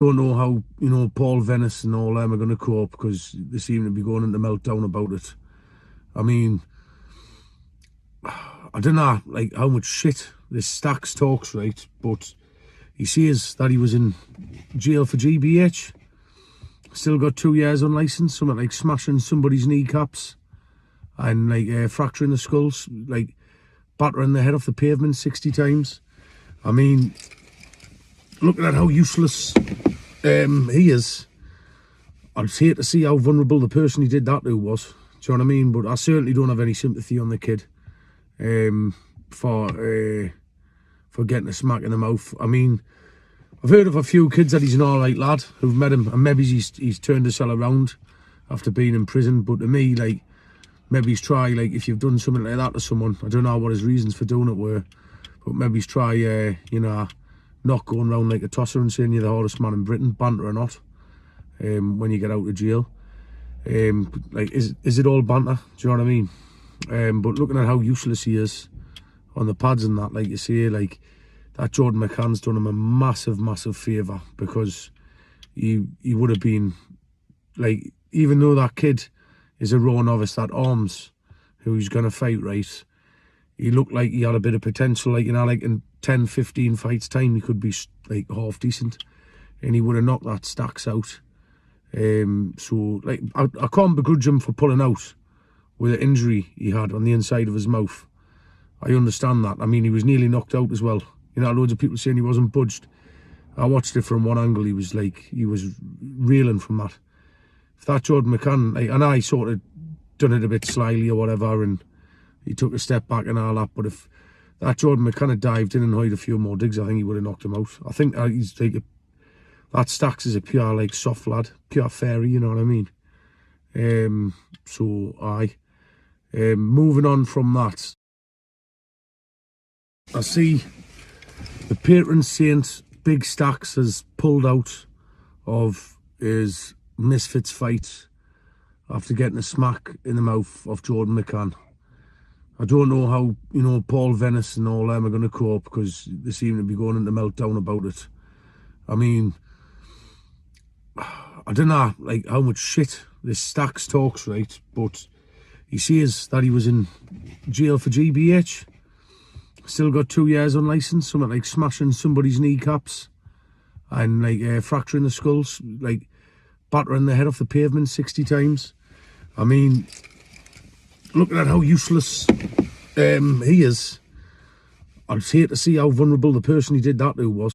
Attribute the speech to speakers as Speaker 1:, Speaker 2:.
Speaker 1: Don't know how, Paul Venice and all them are going to cope, because they seem to be going into meltdown about it. I mean, I don't know, like, how much shit this Stacks talks, right? But he says that he was in jail for GBH. Still got 2 years on licence, something like smashing somebody's kneecaps and like fracturing the skulls, like battering the head off the pavement 60 times. I mean, looking at how useless he is, I'd hate to see how vulnerable the person he did that to was. Do you know what I mean? But I certainly don't have any sympathy on the kid for getting a smack in the mouth. I mean, I've heard of a few kids that he's an alright lad who've met him, and maybe he's turned his cell around after being in prison. But to me, like, maybe he's try, like, if you've done something like that to someone, I don't know what his reasons for doing it were, but maybe he's try, not going around like a tosser and saying you're the hardest man in Britain, banter or not, when you get out of jail. Like, is it all banter? Do you know what I mean? But looking at how useless he is on the pads and that, like you say, like, that Jordan McCann's done him a massive favour, because he would have been, like, even though that kid is a raw novice, that Arms, who he's going to fight, right, he looked like he had a bit of potential, like, like in 10-15 fights time he could be like half decent, and he would have knocked that Stacks out. So, like, I can't begrudge him for pulling out with an injury he had on the inside of his mouth. I understand that. I mean, he was nearly knocked out as well. Loads of people saying he wasn't budged. I watched it from one angle. He was reeling from that. If that Jordan McCann, and I sort of done it a bit slyly or whatever, and he took a step back and all that, but if that Jordan McCann had dived in and hid a few more digs, I think he would have knocked him out. I think he's like that Stacks is a pure, like, soft lad, pure fairy, you know what I mean? Moving on from that, I see the patron saint Big Stacks has pulled out of his Misfits fight after getting a smack in the mouth of Jordan McCann. I don't know how, Paul Venice and all them are going to cope, because they seem to be going into meltdown about it. I mean, I don't know, like, how much shit this Stacks talks, right? But he says that he was in jail for GBH. Still got 2 years on licence, something like smashing somebody's kneecaps and like fracturing the skulls, like battering the head off the pavement 60 times. I mean, looking at how useless he is, I'd hate to see how vulnerable the person he did that to was.